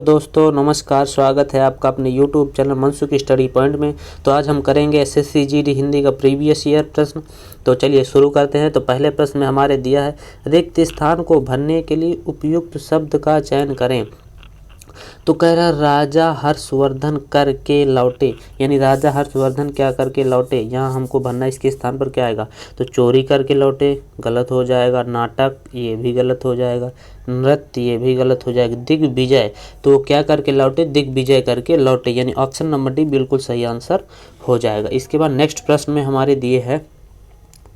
दोस्तों नमस्कार, स्वागत है आपका अपने YouTube channel Mansukh study point में। तो आज हम करेंगे एसएससी जीडी हिंदी का प्रीवियस ईयर प्रश्न। तो चलिए शुरू करते हैं। तो पहले प्रश्न में हमारे दिया है, रिक्त स्थान को भरने के लिए उपयुक्त शब्द का चयन करें। तो कह रहा राजा हर्षवर्धन करके लौटे, यानी राजा हर्षवर्धन क्या करके लौटे, यहाँ हमको भरना इसके स्थान पर क्या आएगा। तो चोरी करके लौटे गलत हो जाएगा, नाटक ये भी गलत हो जाएगा, नृत्य ये भी गलत हो जाएगा, दिग्विजय तो क्या करके लौटे, दिग्विजय करके लौटे, यानी ऑप्शन नंबर डी बिल्कुल सही आंसर हो जाएगा। इसके बाद नेक्स्ट प्रश्न में हमारे दिए है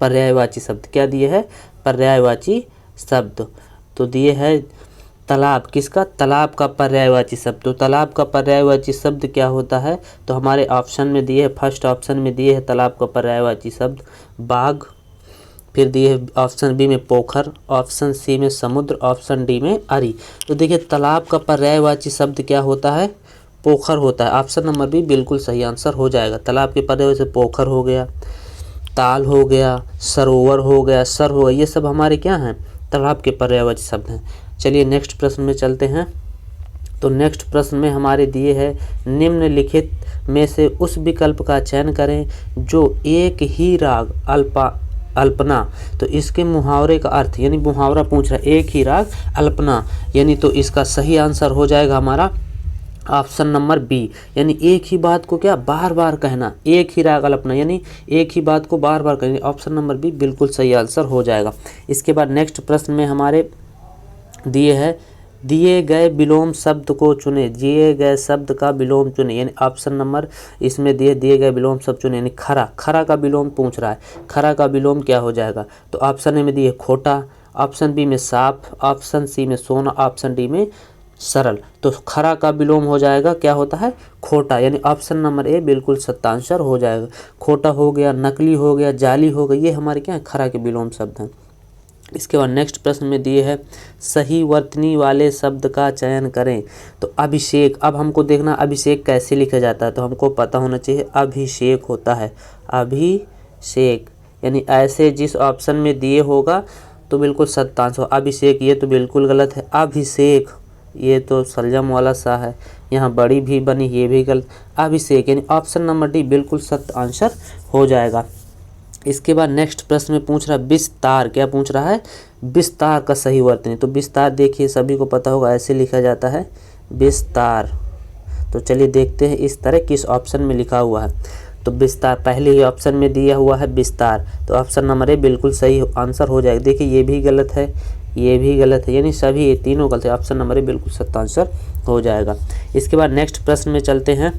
पर्यायवाची शब्द। क्या दिए है, पर्यायवाची शब्द। तो दिए है तालाब, किसका, तालाब का पर्यायवाची शब्द। तो तालाब का पर्यायवाची शब्द क्या होता है, तो हमारे ऑप्शन में दिए है, फर्स्ट ऑप्शन में दिए है तालाब का पर्यायवाची शब्द बाघ, फिर दिए है ऑप्शन बी में पोखर, ऑप्शन सी में समुद्र, ऑप्शन डी में अरी। तो देखिए तालाब का पर्यायवाची शब्द क्या होता है, पोखर होता है। ऑप्शन नंबर बी बिल्कुल सही आंसर हो जाएगा। तालाब के पर्यायवाची पोखर हो गया, ताल हो गया, सरोवर हो गया, सर हो गया, ये सब हमारे क्या हैं, तालाब के पर्यायवाची शब्द हैं। चलिए नेक्स्ट प्रश्न में चलते हैं। तो नेक्स्ट प्रश्न में हमारे दिए है, निम्नलिखित में से उस विकल्प का चयन करें जो एक ही राग अल्पना। तो इसके मुहावरे का अर्थ, यानी मुहावरा पूछ रहा है, एक ही राग अल्पना, यानी तो इसका सही आंसर हो जाएगा हमारा ऑप्शन नंबर बी, यानी एक ही बात को क्या बार बार कहना, एक ही राग अल्पना, यानी एक ही बात को बार बार कहना। ऑप्शन नंबर बी बिल्कुल सही आंसर हो जाएगा। इसके बाद नेक्स्ट प्रश्न में हमारे दिए है, दिए गए विलोम शब्द को चुने, दिए गए शब्द का विलोम चुने, यानी ऑप्शन नंबर इसमें दिए गए विलोम शब्द चुने, यानी खरा, खरा का विलोम पूछ रहा है, खरा का विलोम क्या हो जाएगा। तो ऑप्शन ए में दिए खोटा, ऑप्शन बी में साफ, ऑप्शन सी में सोना, ऑप्शन डी में सरल। तो खरा का विलोम हो जाएगा, क्या होता है, खोटा, यानी ऑप्शन नंबर ए बिल्कुल सत्य आंसर हो जाएगा। खोटा हो गया, नकली हो गया, जाली हो गई, ये हमारे क्या है, खरा के विलोम शब्द हैं। इसके बाद नेक्स्ट प्रश्न में दिए है, सही वर्तनी वाले शब्द का चयन करें। तो अभिषेक, अब हमको देखना अभिषेक कैसे लिखा जाता है, तो हमको पता होना चाहिए अभिषेक होता है, अभिषेक, यानी ऐसे जिस ऑप्शन में दिए होगा तो बिल्कुल सत्य आंसर। अभिषेक ये तो बिल्कुल गलत है, अभिषेक ये तो सलजम वाला सा है, यहाँ बड़ी भी बनी, ये भी गलत, अभिषेक यानी ऑप्शन नंबर डी बिल्कुल सत्य आंसर हो जाएगा। इसके बाद नेक्स्ट प्रश्न में पूछ रहा है विस्तार, क्या पूछ रहा है, विस्तार का सही वर्तनी। तो विस्तार देखिए सभी को पता होगा, ऐसे लिखा जाता है विस्तार। तो चलिए देखते हैं इस तरह किस ऑप्शन में लिखा हुआ है। तो विस्तार पहले ही ऑप्शन में दिया हुआ है विस्तार, तो ऑप्शन नंबर ए बिल्कुल सही आंसर हो जाएगा। देखिए ये भी गलत है, ये भी गलत है, यानी सभी ये तीनों गलत है, ऑप्शन नंबर ए बिल्कुल सत्य आंसर हो जाएगा। इसके बाद नेक्स्ट प्रश्न में चलते हैं।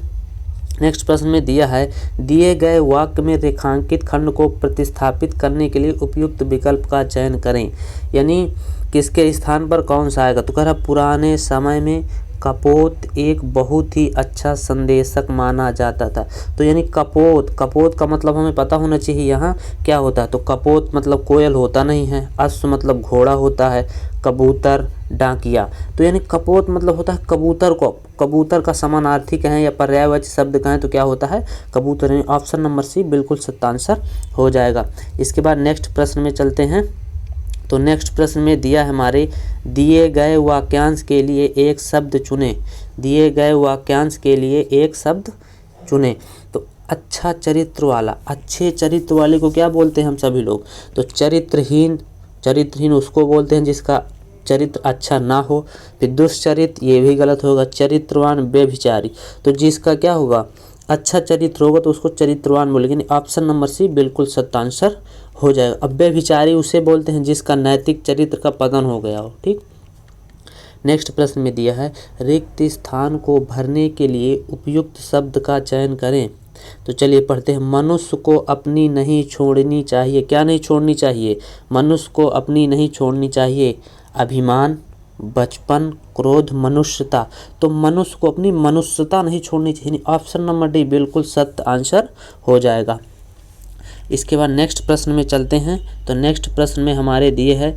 नेक्स्ट प्रश्न में दिया है, दिए गए वाक्य में रेखांकित खंड को प्रतिस्थापित करने के लिए उपयुक्त विकल्प का चयन करें, यानी किसके स्थान पर कौन सा आएगा। तो कह रहा पुराने समय में कपोत एक बहुत ही अच्छा संदेशक माना जाता था। तो यानी कपोत, कपोत का मतलब हमें पता होना चाहिए यहाँ क्या होता है। तो कपोत मतलब कोयल होता नहीं है, अश्व मतलब घोड़ा होता है, कबूतर डाकिया। तो यानी कपोत मतलब होता है कबूतर को, कबूतर का समानार्थी कहें या पर्यायवाची शब्द कहें तो क्या होता है, कबूतर, यानी ऑप्शन नंबर सी बिल्कुल सत्य आंसर हो जाएगा। इसके बाद नेक्स्ट प्रश्न में चलते हैं। तो नेक्स्ट प्रश्न में दिया है हमारे, दिए गए वाक्यांश के लिए एक शब्द चुने, दिए गए वाक्यांश के लिए एक शब्द चुने। तो अच्छा चरित्र वाला, अच्छे चरित्र वाले को क्या बोलते हैं हम सभी लोग, तो चरित्रहीन, चरित्रहीन उसको बोलते हैं जिसका चरित्र अच्छा ना हो। फिर दुष्चरित्र ये भी गलत होगा, चरित्रवान व्यभिचारी, तो जिसका क्या होगा, अच्छा चरित्र होगा तो उसको चरित्रवान बोलेंगे, ऑप्शन नंबर सी बिल्कुल सत्य आंसर हो जाएगा। अब व्यभिचारी उसे बोलते हैं जिसका नैतिक चरित्र का पतन हो गया हो, ठीक। नेक्स्ट प्रश्न में दिया है, रिक्त स्थान को भरने के लिए उपयुक्त शब्द का चयन करें। तो चलिए पढ़ते हैं, मनुष्य को अपनी नहीं छोड़नी चाहिए, क्या नहीं छोड़नी चाहिए, मनुष्य को अपनी नहीं छोड़नी चाहिए अभिमान, बचपन, क्रोध, मनुष्यता। तो मनुष्य को अपनी मनुष्यता नहीं छोड़नी चाहिए, ऑप्शन नंबर डी बिल्कुल सत्य आंसर हो जाएगा। इसके बाद नेक्स्ट प्रश्न में चलते हैं। तो नेक्स्ट प्रश्न में हमारे दिए है,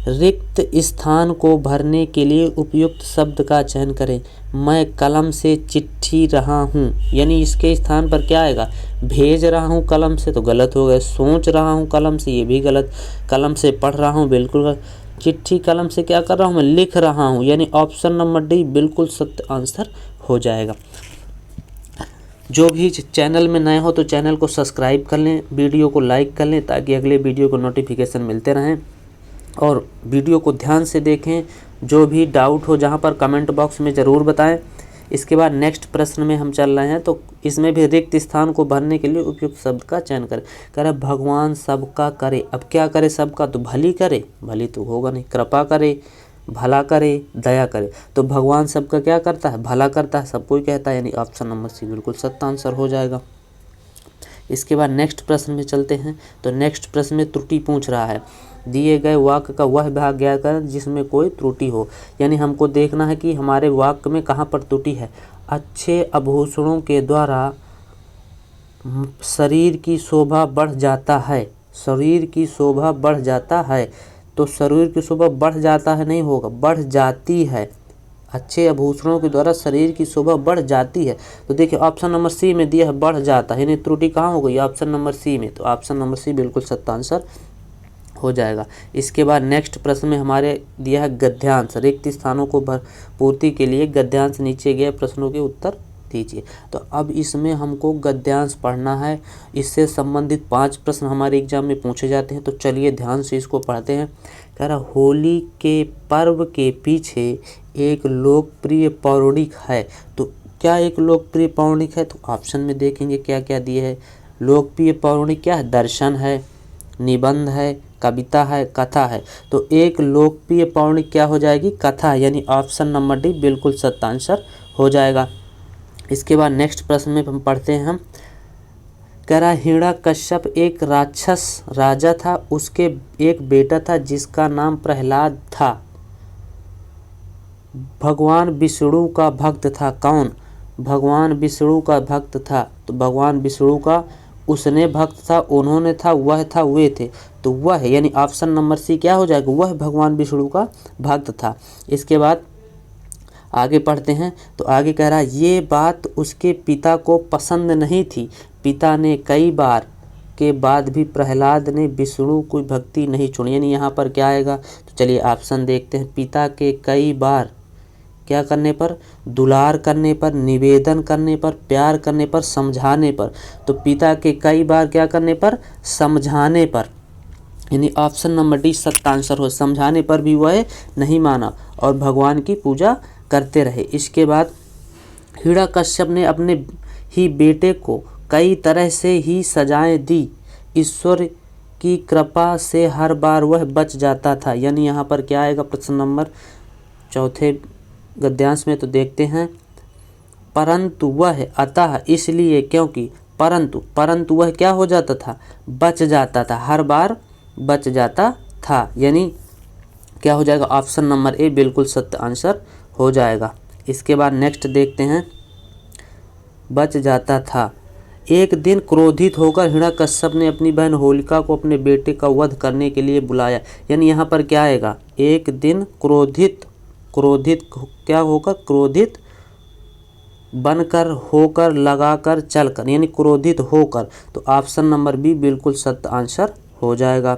रिक्त स्थान को भरने के लिए उपयुक्त शब्द का चयन करें। मैं कलम से चिट्ठी रहा हूँ, यानी इसके स्थान पर क्या आएगा, भेज रहा हूँ कलम से, तो गलत हो गया। सोच रहा हूँ कलम से, ये भी गलत। कलम से पढ़ रहा हूँ, बिल्कुल गलत। चिट्ठी कलम से क्या कर रहा हूँ मैं, लिख रहा हूँ, यानी ऑप्शन नंबर डी बिल्कुल सत्य आंसर हो जाएगा। जो भी चैनल में नए हो तो चैनल को सब्सक्राइब कर लें, वीडियो को लाइक कर लें ताकि अगले वीडियो को नोटिफिकेशन मिलते रहें, और वीडियो को ध्यान से देखें। जो भी डाउट हो जहाँ पर कमेंट बॉक्स में ज़रूर बताएं। इसके बाद नेक्स्ट प्रश्न में हम चल रहे हैं, तो इसमें भी रिक्त स्थान को भरने के लिए उपयुक्त शब्द का चयन करें। कह रहा भगवान सबका करे, अब क्या करे सबका, तो भली करे, भली तो होगा नहीं, कृपा करे, भला करे, दया करे। तो भगवान सबका क्या करता है, भला करता है, सबको ही कहता है, यानी ऑप्शन नंबर सी बिल्कुल सत्य आंसर हो जाएगा। इसके बाद नेक्स्ट प्रश्न में चलते हैं। तो नेक्स्ट प्रश्न में त्रुटि पूछ रहा है, दिए गए वाक्य का वह भाग ज्ञात करें जिसमें कोई त्रुटि हो, यानी हमको देखना है कि हमारे वाक्य में कहाँ पर त्रुटि है। अच्छे आभूषणों के द्वारा शरीर की शोभा बढ़ जाता है, शरीर की शोभा बढ़ जाता है, तो शरीर की शोभा बढ़ जाता है नहीं होगा, बढ़ जाती है। अच्छे आभूषणों के द्वारा शरीर की शोभा बढ़ जाती है, तो देखिए ऑप्शन नंबर सी में दिया है बढ़ जाता है, यानी त्रुटि कहाँ हो गई, ऑप्शन नंबर सी में। तो ऑप्शन नंबर सी बिल्कुल सत्य आंसर हो जाएगा। इसके बाद नेक्स्ट प्रश्न में हमारे दिया है गद्यांश, रिक्त स्थानों को पूर्ति के लिए गद्यांश नीचे गए प्रश्नों के उत्तर दीजिए। तो अब इसमें हमको गद्यांश पढ़ना है, इससे संबंधित 5 प्रश्न हमारे एग्जाम में पूछे जाते हैं। तो चलिए ध्यान से इसको पढ़ते हैं। कह रहा होली के पर्व के पीछे एक लोकप्रिय पौराणिक है, तो क्या एक लोकप्रिय पौराणिक है, तो ऑप्शन में देखेंगे क्या क्या दिए है। लोकप्रिय पौराणिक क्या है, दर्शन है, निबंध है, कविता है, कथा है। तो एक लोकप्रिय पौराणिक क्या हो जाएगी, कथा, यानी ऑप्शन नंबर डी बिल्कुल सत्य आंसर हो जाएगा। इसके बाद नेक्स्ट प्रश्न में हम पढ़ते हैं। हम कह रहा हिरण्यकश्यप एक राक्षस राजा था, उसके एक बेटा था जिसका नाम प्रहलाद था, भगवान विष्णु का भक्त था। कौन, भगवान विष्णु का भक्त था, तो भगवान विष्णु का उसने भक्त था, उन्होंने था, वह था, वे थे, तो वह यानी ऑप्शन नंबर सी क्या हो जाएगा, वह भगवान विष्णु का भक्त था। इसके बाद आगे पढ़ते हैं। तो आगे कह रहा है ये बात उसके पिता को पसंद नहीं थी, पिता ने कई बार के बाद भी प्रहलाद ने विष्णु की भक्ति नहीं छोड़ी, यानी यहाँ पर क्या आएगा, तो चलिए ऑप्शन देखते हैं। पिता के कई बार क्या करने पर, दुलार करने पर, निवेदन करने पर, प्यार करने पर, समझाने पर। तो पिता के कई बार क्या करने पर, समझाने पर, यानी ऑप्शन नंबर डी सत्य आंसर हो। समझाने पर भी वह नहीं माना और भगवान की पूजा करते रहे। इसके बाद हिरण्यकश्यप ने अपने ही बेटे को कई तरह से ही सजाएं दी, ईश्वर की कृपा से हर बार वह बच जाता था, यानी यहाँ पर क्या आएगा प्रश्न नंबर चौथे गद्यांश में। तो देखते हैं, परंतु वह, अतः इसलिए, क्योंकि, परंतु वह क्या हो जाता था, बच जाता था, हर बार बच जाता था, यानी क्या हो जाएगा, ऑप्शन नंबर ए बिल्कुल सत्य आंसर हो जाएगा। इसके बाद नेक्स्ट देखते हैं, बच जाता था। एक दिन क्रोधित होकर हिरण्यकश्यप ने अपनी बहन होलिका को अपने बेटे का वध करने के लिए बुलाया, यानी यहाँ पर क्या आएगा, एक दिन क्रोधित क्या होकर, क्रोधित बनकर, होकर, लगाकर, चलकर, यानी क्रोधित होकर, तो ऑप्शन नंबर बी बिल्कुल सत्य आंसर हो जाएगा।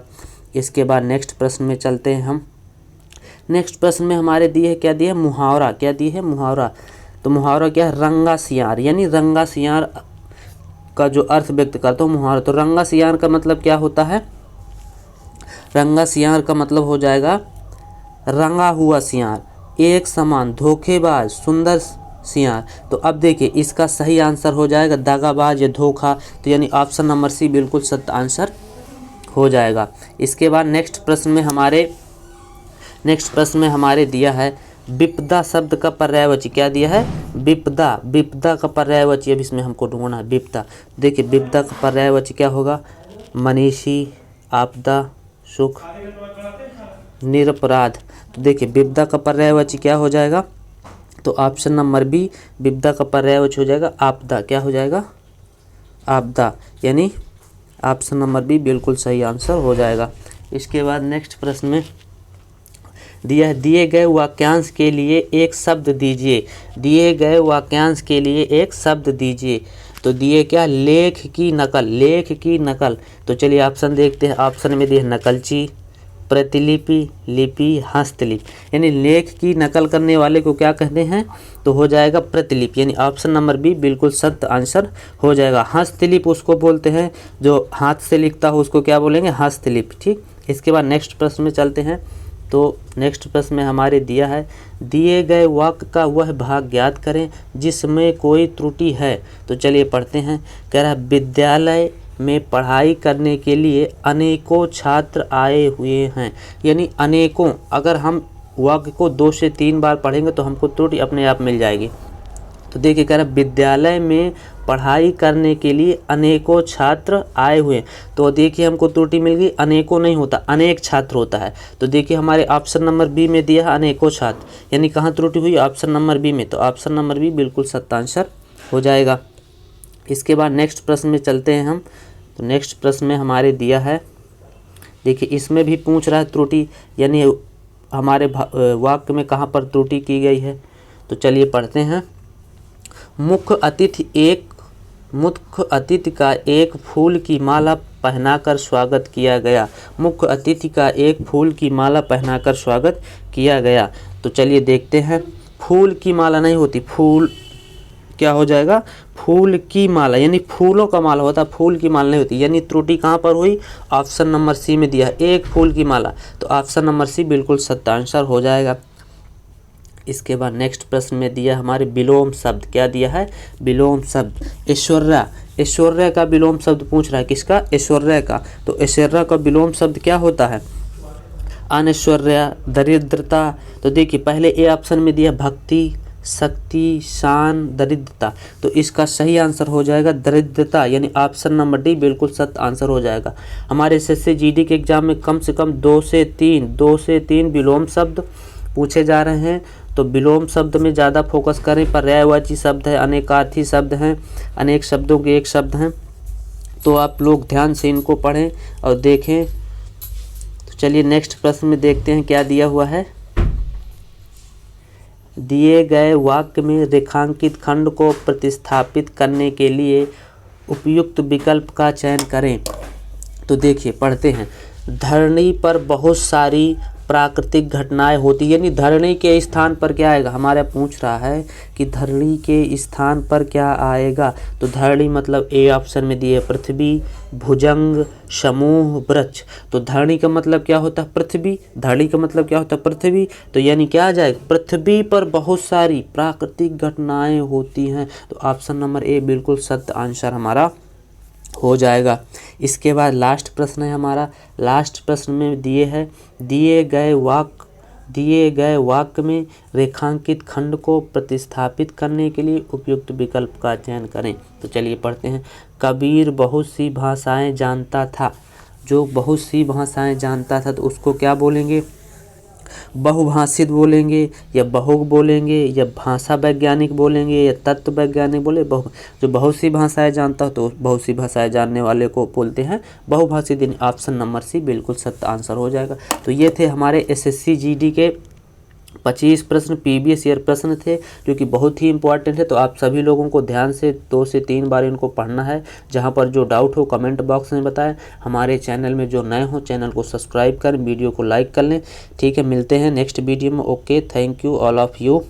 इसके बाद नेक्स्ट प्रश्न में चलते हैं हम। नेक्स्ट प्रश्न में हमारे दिए है, क्या दिए है, मुहावरा, क्या दिए है, मुहावरा। तो मुहावरा क्या है, रंगा सियार, यानी रंगा सियार का जो अर्थ व्यक्त करता हूँ मुहावरा। तो रंगा सियार का मतलब क्या होता है, रंगा सियार का मतलब हो जाएगा रंगा हुआ सियार, एक समान, धोखेबाज, सुंदर सियार। तो अब देखिए इसका सही आंसर हो जाएगा दगाबाज या धोखा, तो यानी ऑप्शन नंबर सी बिल्कुल सत्य आंसर हो जाएगा। इसके बाद नेक्स्ट प्रश्न में हमारे दिया है विपदा शब्द का पर्यायवाची, क्या दिया है, विपदा का पर्यायवाची, अब इसमें हमको ढूंढना है विपदा। देखिए विपदा का पर्यायवाची क्या होगा, मनीषी, आपदा, सुख, निरपराध। तो देखिए विपदा का पर्यायवाची क्या हो जाएगा, तो ऑप्शन नंबर बी विपदा का पर्यायवाची हो जाएगा आपदा, क्या हो जाएगा, आपदा, यानी ऑप्शन नंबर बी बिल्कुल सही आंसर हो जाएगा। इसके बाद नेक्स्ट प्रश्न में दिया है, दिए गए वाक्यांश के लिए एक शब्द दीजिए, दिए गए वाक्यांश के लिए एक शब्द दीजिए। तो दिए क्या, लेख की नकल, लेख की नकल। तो चलिए ऑप्शन देखते हैं। ऑप्शन में दिए नकलची, प्रतिलिपि, लिपि, हस्तलिपि। यानी लेख की नकल करने वाले को क्या कहते हैं, तो हो जाएगा प्रतिलिपि। यानी ऑप्शन नंबर बी बिल्कुल सत्य आंसर हो जाएगा। हस्तलिपि उसको बोलते हैं जो हाथ से लिखता हो, उसको क्या बोलेंगे, हस्तलिपि। ठीक, इसके बाद नेक्स्ट प्रश्न में चलते हैं। तो नेक्स्ट प्रश्न में हमारे दिया है, दिए गए वाक्य का वह भाग ज्ञात करें जिसमें कोई त्रुटि है। तो चलिए पढ़ते हैं। कह रहा है, विद्यालय में पढ़ाई करने के लिए अनेकों छात्र आए हुए हैं। यानी अनेकों, अगर हम वाक्य को 2 से 3 बार पढ़ेंगे तो हमको त्रुटि अपने आप मिल जाएगी। तो देखिए कह रहा है, विद्यालय में पढ़ाई करने के लिए अनेकों छात्र आए हुए। तो देखिए हमको त्रुटि मिल गई, अनेकों नहीं होता, अनेक छात्र होता है। तो देखिए हमारे ऑप्शन नंबर बी में दिया है अनेकों छात्र, यानी कहाँ त्रुटि हुई, ऑप्शन नंबर बी में। तो ऑप्शन नंबर बी बिल्कुल सत्य आंसर हो जाएगा। इसके बाद नेक्स्ट प्रश्न में चलते हैं हम। तो नेक्स्ट प्रश्न में हमारे दिया है, देखिए इसमें भी पूछ रहा है त्रुटि, यानी हमारे वाक्य में कहाँ पर त्रुटि की गई है। तो चलिए पढ़ते हैं। मुख्य अतिथि का एक फूल की माला पहनाकर स्वागत किया गया। मुख्य अतिथि का एक फूल की माला पहनाकर स्वागत किया गया। तो चलिए देखते हैं। फूल की माला नहीं होती, फूल क्या हो जाएगा, फूल की माला, यानी फूलों का माला होता, फूल की माला नहीं होती। यानी त्रुटि कहाँ पर हुई, ऑप्शन नंबर सी में दिया है, एक फूल की माला। तो ऑप्शन नंबर सी बिल्कुल सत्य आंसर हो जाएगा। इसके बाद नेक्स्ट प्रश्न में दिया हमारे विलोम शब्द, क्या दिया है, विलोम शब्द। ऐश्वर्या, ऐश्वर्या का विलोम शब्द पूछ रहा है, किसका, ऐश्वर्या का। तो ऐश्वर्या का विलोम शब्द क्या होता है, अनैश्वर्या, दरिद्रता। तो देखिए पहले ए ऑप्शन में दिया भक्ति, शक्ति, शान, दरिद्रता। तो इसका सही आंसर हो जाएगा दरिद्रता, यानी ऑप्शन नंबर डी बिल्कुल सत्य आंसर हो जाएगा। हमारे एसएससी जीडी के एग्जाम में कम से कम 2 से 3 विलोम शब्द पूछे जा रहे हैं। तो विलोम शब्द में ज़्यादा फोकस करें, पर्यायवाची शब्द है, अनेकार्थी शब्द हैं, अनेक शब्दों के एक शब्द हैं। तो आप लोग ध्यान से इनको पढ़ें और देखें। तो चलिए नेक्स्ट प्रश्न में देखते हैं क्या दिया हुआ है। दिए गए वाक्य में रेखांकित खंड को प्रतिस्थापित करने के लिए उपयुक्त विकल्प का चयन करें। तो देखिए पढ़ते हैं। धरणी पर बहुत सारी प्राकृतिक घटनाएं होती, यानी धरणी के स्थान पर क्या आएगा, हमारे पूछ रहा है कि धरणी के स्थान पर क्या आएगा। तो धरणी मतलब ए ऑप्शन में दिए पृथ्वी, भुजंग, समूह, वृक्ष। तो धरणी का मतलब क्या होता है, पृथ्वी। धरणी का मतलब क्या होता है, पृथ्वी। तो यानी क्या आ जाएगा, पृथ्वी पर बहुत सारी प्राकृतिक घटनाएं होती हैं। तो ऑप्शन नंबर ए बिल्कुल सत्य आंसर हमारा हो जाएगा। इसके बाद लास्ट प्रश्न है हमारा। लास्ट प्रश्न में दिए है, दिए गए वाक्य में रेखांकित खंड को प्रतिस्थापित करने के लिए उपयुक्त विकल्प का चयन करें। तो चलिए पढ़ते हैं। कबीर बहुत सी भाषाएं जानता था। जो बहुत सी भाषाएं जानता था तो उसको क्या बोलेंगे, बहुभाषित बोलेंगे या बहुग बोलेंगे या भाषा वैज्ञानिक बोलेंगे या तत्व वैज्ञानिक बोले। जो बहुत सी भाषाएं जानता हो तो बहुत सी भाषाएं जानने वाले को बोलते हैं बहुभाषित। ऑप्शन नंबर सी बिल्कुल सत्य आंसर हो जाएगा। तो ये थे हमारे एसएससी जीडी के 25 प्रश्न प्रीवियस ईयर प्रश्न थे, जो कि बहुत ही इंपॉर्टेंट है। तो आप सभी लोगों को ध्यान से 2 से 3 बार इनको पढ़ना है। जहां पर जो डाउट हो कमेंट बॉक्स में बताएं। हमारे चैनल में जो नए हो चैनल को सब्सक्राइब करें, वीडियो को लाइक कर लें। ठीक है, मिलते हैं नेक्स्ट वीडियो में। Okay, thank you all of you.